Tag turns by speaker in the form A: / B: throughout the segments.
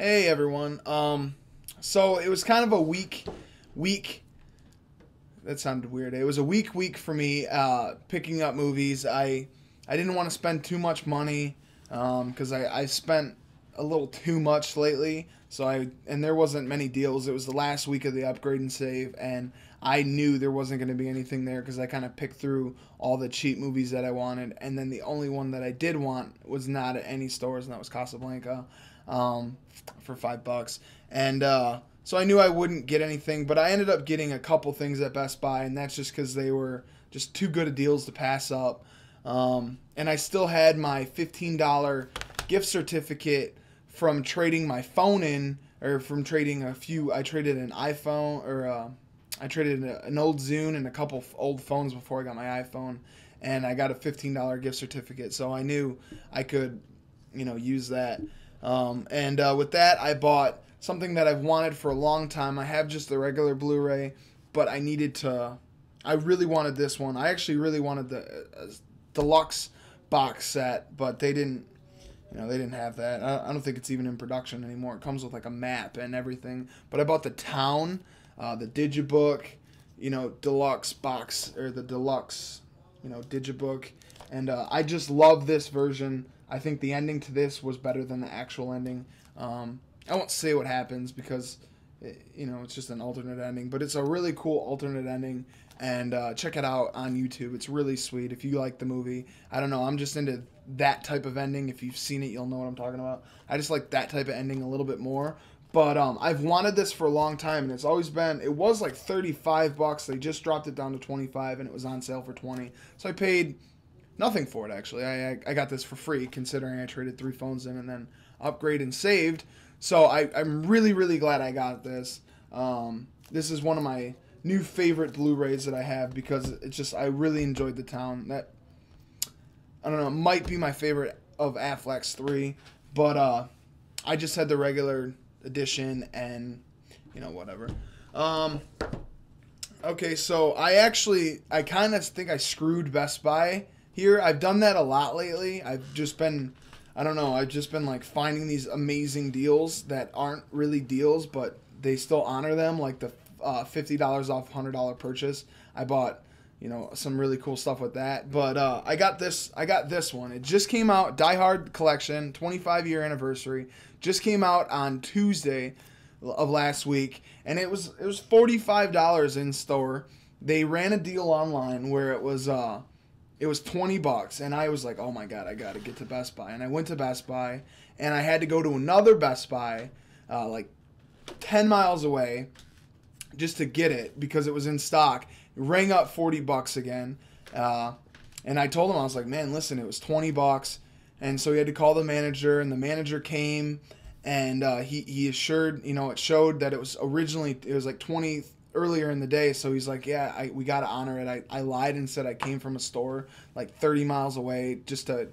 A: Hey everyone. So it was kind of a week. That sounded weird. It was a week for me picking up movies. I didn't want to spend too much money because I spent a little too much lately. And there wasn't many deals. It was the last week of the upgrade and save, and I knew there wasn't going to be anything there because I kind of picked through all the cheap movies that I wanted, and then the only one that I did want was not at any stores, and that was Casablanca. For $5, and so I knew I wouldn't get anything, but I ended up getting a couple things at Best Buy, and that's just because they were just too good of deals to pass up. And I still had my $15 gift certificate from trading my phone in, or from trading a few. I traded an iPhone, or I traded an old Zune and a couple old phones before I got my iPhone, and I got a $15 gift certificate, so I knew I could, use that. With that, I bought something that I've wanted for a long time. I have just the regular Blu-ray, but I really wanted this one. I actually really wanted the deluxe box set, but they didn't have that. I don't think it's even in production anymore. It comes with like a map and everything. But I bought the Town, the Digibook, deluxe box, or the deluxe, Digibook. And I just love this version. I think the ending to this was better than the actual ending. I won't say what happens because, it's just an alternate ending. But it's a really cool alternate ending. And check it out on YouTube. It's really sweet. If you like the movie, I don't know. I'm just into that type of ending. If you've seen it, you'll know what I'm talking about. I just like that type of ending a little bit more. But I've wanted this for a long time, and it's always been. It was like $35. They just dropped it down to $25, and it was on sale for $20. So I paid nothing for it, actually. I got this for free, considering I traded 3 phones in and then upgraded and saved. So I'm really, really glad I got this. This is one of my new favorite Blu-rays that I have because it's just, I really enjoyed The Town. That, I don't know, might be my favorite of Affleck's 3, but I just had the regular edition and, whatever. Okay, so I kind of think I screwed Best Buy here. I've done that a lot lately. I've just been like finding these amazing deals that aren't really deals, but they still honor them, like the $50 off $100 purchase. I bought, some really cool stuff with that. But I got this one. It just came out, Die Hard Collection, 25-year anniversary. Just came out on Tuesday of last week, and it was $45 in store. They ran a deal online where it was $20, and I was like, oh my god, I gotta get to Best Buy. And I went to Best Buy, and I had to go to another Best Buy, like 10 miles away, just to get it because it was in stock. It rang up $40 again, and I told him, I was like, man, listen, it was $20, and so he had to call the manager, and the manager came, and he assured, it showed that it was like 20 earlier in the day, so he's like, yeah, we got to honor it. I lied and said I came from a store like 30 miles away just to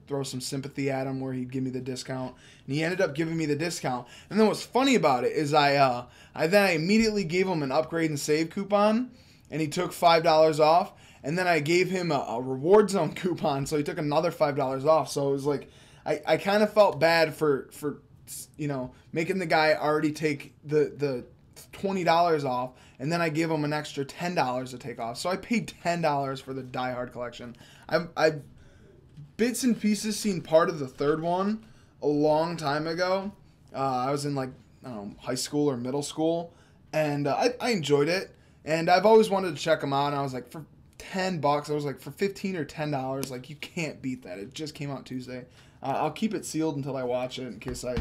A: throw some sympathy at him where he'd give me the discount, and he ended up giving me the discount. And then what's funny about it is I immediately gave him an upgrade and save coupon, and he took $5 off, and then I gave him a reward zone coupon, so he took another $5 off. So it was like I kind of felt bad for making the guy already take the $20 off, and then I gave him an extra $10 to take off. So I paid $10 for the Die Hard collection. I've bits and pieces seen part of the third one a long time ago. I was in like, I don't know, high school or middle school, and I enjoyed it. And I've always wanted to check them out, and I was like, for $10, I was like, for $15 or $10, like, you can't beat that. It just came out Tuesday. I'll keep it sealed until I watch it in case I,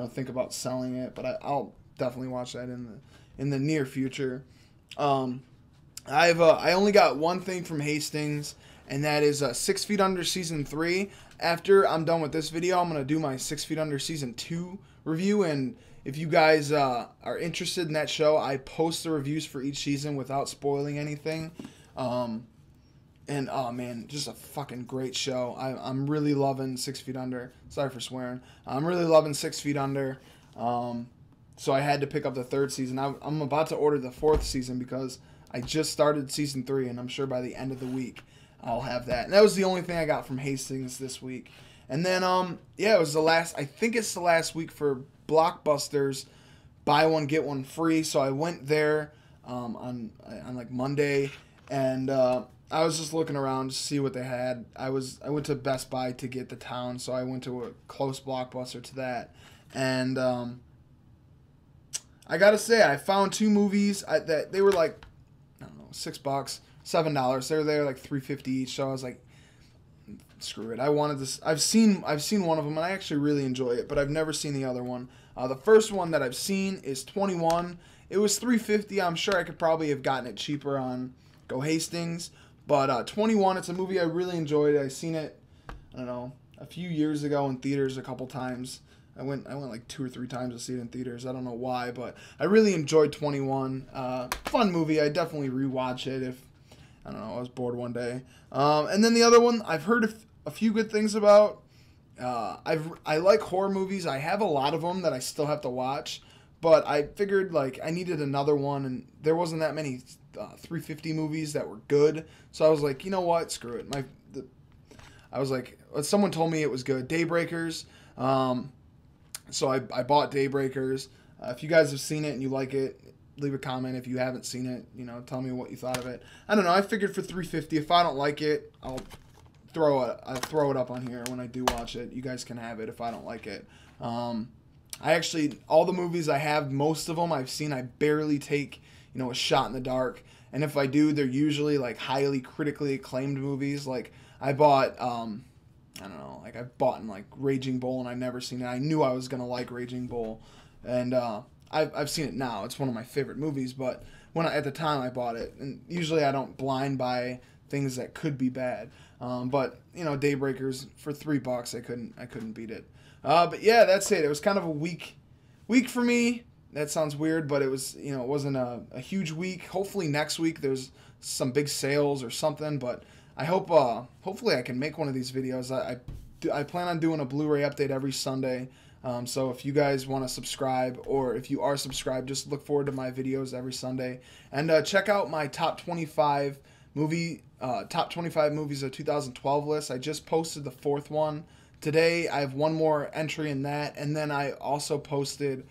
A: think about selling it, but I'll definitely watch that in the near future. I only got one thing from Hastings, and that is 6 Feet Under Season 3. After I'm done with this video, I'm going to do my 6 Feet Under Season 2 review, and if you guys are interested in that show, I post the reviews for each season without spoiling anything. And oh man, just a fucking great show. I'm really loving 6 Feet Under. Sorry for swearing. I'm really loving 6 Feet Under. So I had to pick up the 3rd season. I'm about to order the 4th season because I just started season 3, and I'm sure by the end of the week I'll have that. And that was the only thing I got from Hastings this week. And then yeah, it was the last. I think it's the last week for Blockbusters, buy one get one free. So I went there on like Monday, and I was just looking around to see what they had. I went to Best Buy to get the town, so I went to a close Blockbuster to that, and I gotta say I found two movies that they were like, I don't know, $6, $7. They were there like $3.50 each. So I was like, screw it. I wanted this. I've seen one of them, and I actually really enjoy it, but I've never seen the other one. The first one that I've seen is 21. It was $3.50. I'm sure I could probably have gotten it cheaper on Go Hastings, but 21. It's a movie I really enjoyed. I seen it, I don't know, a few years ago in theaters a couple times. I went like 2 or 3 times to see it in theaters. I don't know why, but I really enjoyed 21. Fun movie. I definitely rewatch it if, I don't know, I was bored one day. And then the other one I've heard a few good things about. I like horror movies. I have a lot of them that I still have to watch, but I figured like I needed another one, and there wasn't that many 350 movies that were good. So I was like, you know what, screw it. I was like, someone told me it was good. Daybreakers. So I bought Daybreakers. If you guys have seen it and you like it, leave a comment. If you haven't seen it, tell me what you thought of it. I don't know. I figured for $3.50, if I don't like it, I'll throw it up on here when I do watch it. You guys can have it if I don't like it. I actually, all the movies I have, most of them I've seen, I barely take, a shot in the dark. And if I do, they're usually like highly critically acclaimed movies. Like I bought, I don't know, like I've bought in like Raging Bull, and I've never seen it. I knew I was gonna like Raging Bull, and I've seen it now. It's one of my favorite movies, but at the time I bought it, and usually I don't blind buy things that could be bad. But Daybreakers for $3, I couldn't beat it. But yeah, that's it. It was kind of a week for me. That sounds weird, but it was, it wasn't a huge week. Hopefully next week there's some big sales or something, but I hope, hopefully I can make one of these videos. I plan on doing a Blu-ray update every Sunday. So if you guys want to subscribe, or if you are subscribed, just look forward to my videos every Sunday. And check out my top 25 movies of 2012 list. I just posted the 4th one. Today I have one more entry in that, and then I also posted,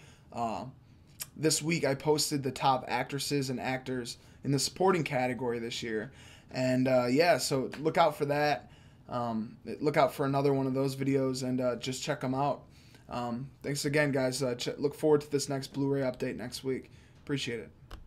A: this week I posted the top actresses and actors in the supporting category this year. And yeah, so look out for that. Look out for another one of those videos, and just check them out. Thanks again, guys. Look forward to this next Blu-ray update next week. Appreciate it.